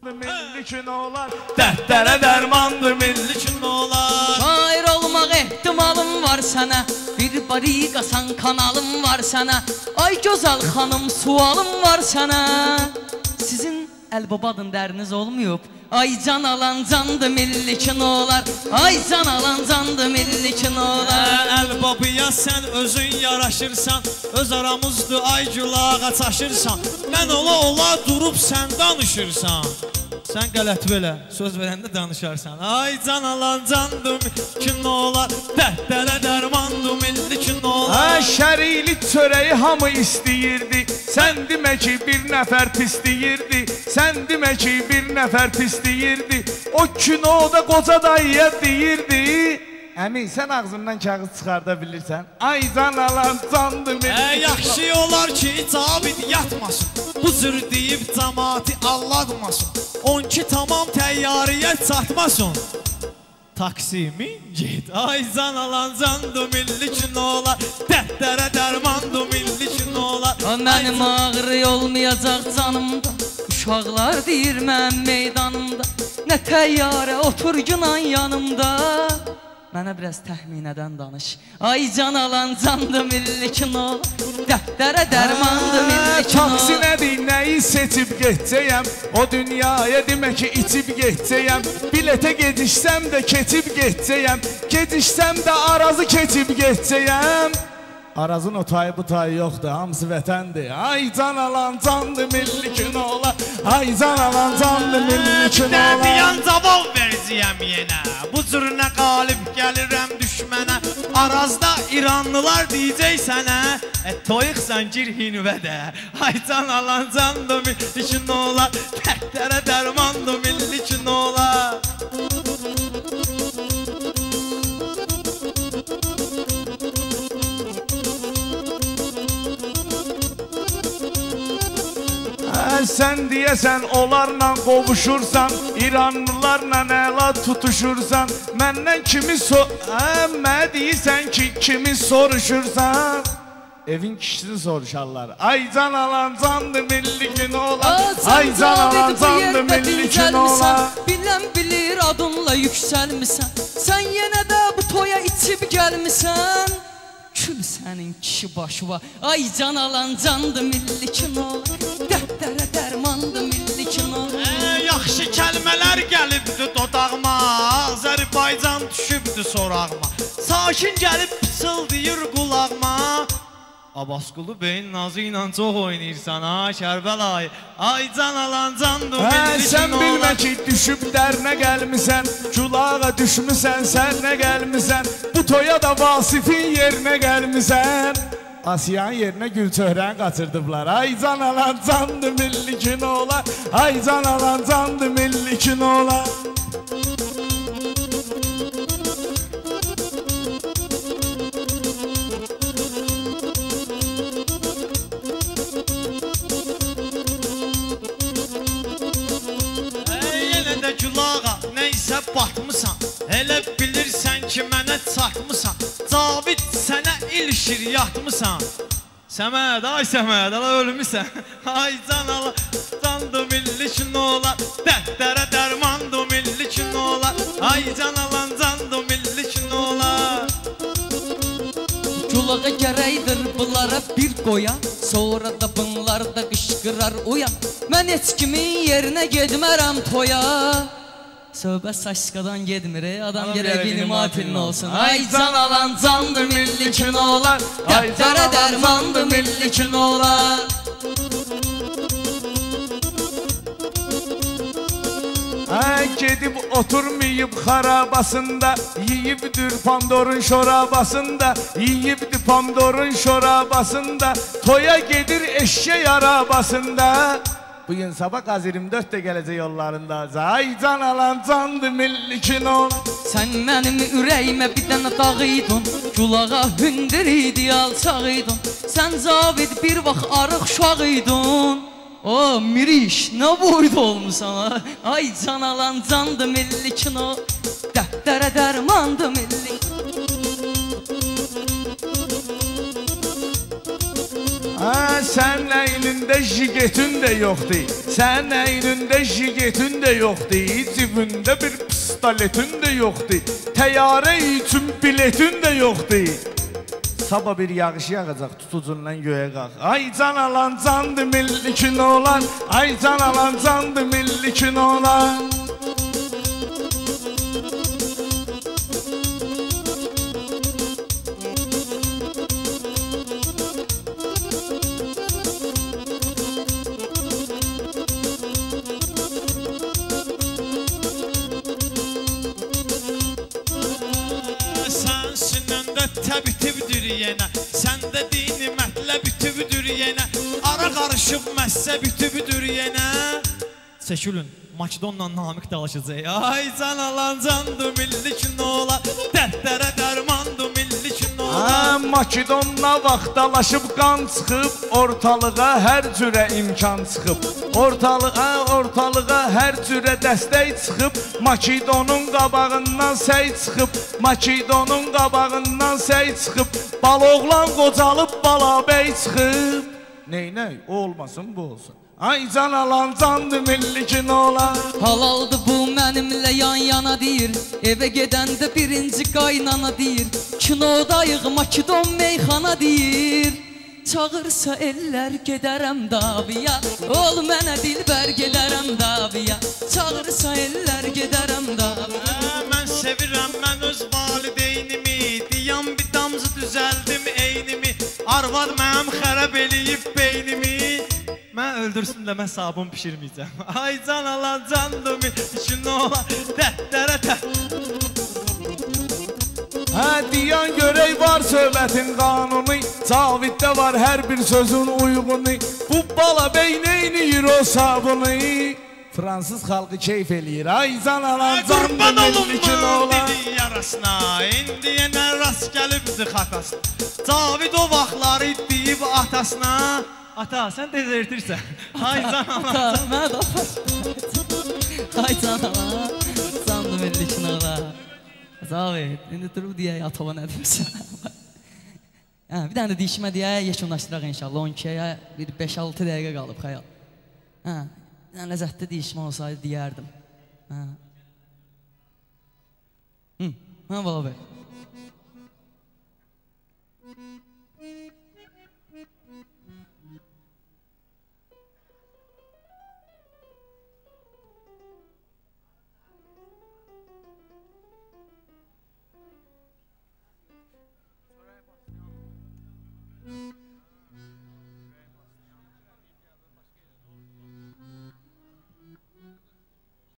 Milli kinolar dərdlərə dərmandır milli kinolar. Şair olmaq ehtimalım var sənə, bir bariqasan kanalım var sənə. Ay gözəl xanım sualım var sənə. Sizin əlbabadın dəriniz olmayıb. Ay can alan candı milli kinolar. Ay can alan candı milli kinolar. Əlbabıya sən özün yaraşırsan, öz aramızdır ay gülağa çaşırsan. Mən ola durub sən danışırsan. Sən qələt belə, söz verəndə danışarsan. Ay can alan candı milli kinolar, dərdlərə dərmandı milli kinolar. Şərili çörəyi hamı istəyirdi, sən demə ki bir nəfər pisləyirdi. Sən demə ki bir nəfər pisləyirdi, o kinoda qoca dayıya deyirdi. Əmi, sən ağzından kağız çıxarda bilirsən. Ay can alan candı milli. Yaxşı olar ki icabid yatmasın, bu cür deyib cəmaati allatmasın. 12 tamam təyyarəyə çatmasın. Taksimi get. Ay can alan candı milli kinolar, dərdlərə dərmandı milli kinolar. Mənim ağrı olmayacaq canımda, uşaqlar deyir mən meydanımda. Nə təyyarə otur günan yanımda. Mənə biraz təxminədən danış. Ay can alan candı milli kinolar, dərdlərə dərmandı milli kinolar. Taksi nədir, nəyi seçib geçəcəyəm, o dünyaya demə ki içib geçəcəyəm. Biletə gedişsəm də keçib geçəcəyəm, gedişsəm də Arazı keçib geçəcəyəm. Arazın o tayı bu tayı yoxdur, hamısı vətəndir. Ay can alan candı milli kinolar, ay can alan candı milli kinolar. Nə deyən cavab verəcəyəm yenə, bu cür nə qalib gəlirəm düşmənə. Arazda İranlılar deyəcək sənə, toyuqsan gir hinvədə. Ay can alan candı milli kinolar, dərdlərə dərmandı milli kinolar. Sən deyəsən onlarla qovuşursan, İranlılarla əla tutuşursan. Məndən kimi mənə deyirsən ki kimi soruşursan. Evin kişisini soruşarlar. Ay can alan candı milli kinolar, ay can alan candı milli kinolar. Bilən bilir adınla yüksəlmisən, sən yenə də bu toya içib gəlmisən. Kül sənin kişi başı var. Ay can alan candı milli kinolar, dərdlərə dərmandı milli kinolar. Yaxşı kəlmələr gəlibdi dodağıma, Azərbaycan düşübdü sorağıma. Sakin gəlib pıçıldayır qulağıma. Abbasqulu beyin nazı ilə çox oynayırsan ha Kərbəlayı. Ay can alan candı milli kinolar. Sən bilmə ki düşüb dərinə gəlmisən, Culağa düşmüsən sənə gəlmisən. Bu toya da Vasifin yerinə gəlmisən. Asiyanın yerinə Gülçöhrəni qaçırdıblar. Ay can alan candı milli kinolar, ay can alan candı milli kinolar. Nəysə batmısan, elə bilirsən ki mənə çatmısan. Cavid sənə ilişir yatmısan. Səməd, ay Səməd, ala ölmüsən. Ay can ala, candı milli kinolar, dərdlərə dərmandı milli kinolar. Ay can alan candı milli kinolar. Culağa gərəkdir bunlara bir qoya, sonra da bunlar da qışqırar uyan. Mən heç kimin yerinə gedmərəm toya. Söhbət saçqadan gedmir, adam gərək bilim atilin olsun. Ay can alan candı milli kinolar, dərdlərə dərmandı milli kinolar. Gedib oturmayıb xarabasında, yiyibdir Pandorun şorabasında, yiyibdir Pandorun şorabasında, toya gedir eşeği arabasında. Bugün sabah Qaz 24 də gələcək yollarında. Ay can alan candı milli kinolar. Sən mənim ürəyimə bir dənə dağıydın, Culağa hündür idi, alçaq idin. Sən Cavid bir vaxt arıq uşaqıydın. O Miriş, nə boyda olmusan ha? Ay can alan candı milli kinolar, dərdlərə dərmandı milli. Sənin əynində jigetün də yoxdur. Sənin əynində jigetün də yoxdur. Cibində bir pistoletün də yoxdur. Təyyarə üçün biletün də yoxdur. Sabah bir yağış yağacaq, tutucundan göğe qalx. Ay can alan candı millikin olan. Ay can alan candı millikin olan. Təbitibdir yenə, səndə dini mətləb bütübüdür yenə, ara qarışıb məhsə bütübüdür yenə. Çəkilin, Makedonla Namiq dalaşacaq. Ay can alan candı millikin ola, dərdlərə dərmandı millikin ola. Makedonla vaxtalaşıb qan çıxıb, ortalığa hər cürə imkan çıxıb. Ortalığa hər cürə dəstək çıxıb, Makedonun qabağından səy çıxıb, Makedonun qabağından səy çıxıb, baloğlan qocalıb, balabəy çıxıb. Neynək, o olmasın, bu olsun. Ay can alan candı millikin ola. Halaldı bu mənimlə yan yana deyir, evə gedəndə birinci qaynana deyir, kinodayıq Makedon meyxana deyir. Çağırsa eller gedərəm davaya, ol mənə dilbər gedərəm davaya. Çağırsa eller gedərəm davaya. Mən sevirəm mən öz valideynimi, diyan bir damcı düzəldim eynimi, arvad mənim xərəb eləyib beynimi. Mən öldürsün də mən sabun pişirməyəcəm. Ay can alan candım üçün ola, dərdlərə Diyan görək var söhbətin qanunu, Caviddə var hər bir sözün uyğunu. Bu bala bəy neyniyir o sabunu, Fransız xalqı keyf eləyir. Ay can alan candı millikin ola. Dili yarasına, indi yenə rast gəlibdi xatasına. Cavid o vaxtları deyib atasına, ata sən dezertirsən. Ay can alan Ay can alan candı millikin ola. Zavid, indi durub deyək atava nə deyirsən? Bir dənə də deyişmə deyək, yekunlaşdıraq inşallah. 12-yə bir 5-6 dəqiqə qalıb xəyal. Bir dənə ləzzətli deyişmə olsaydı deyərdim. Bala bəy.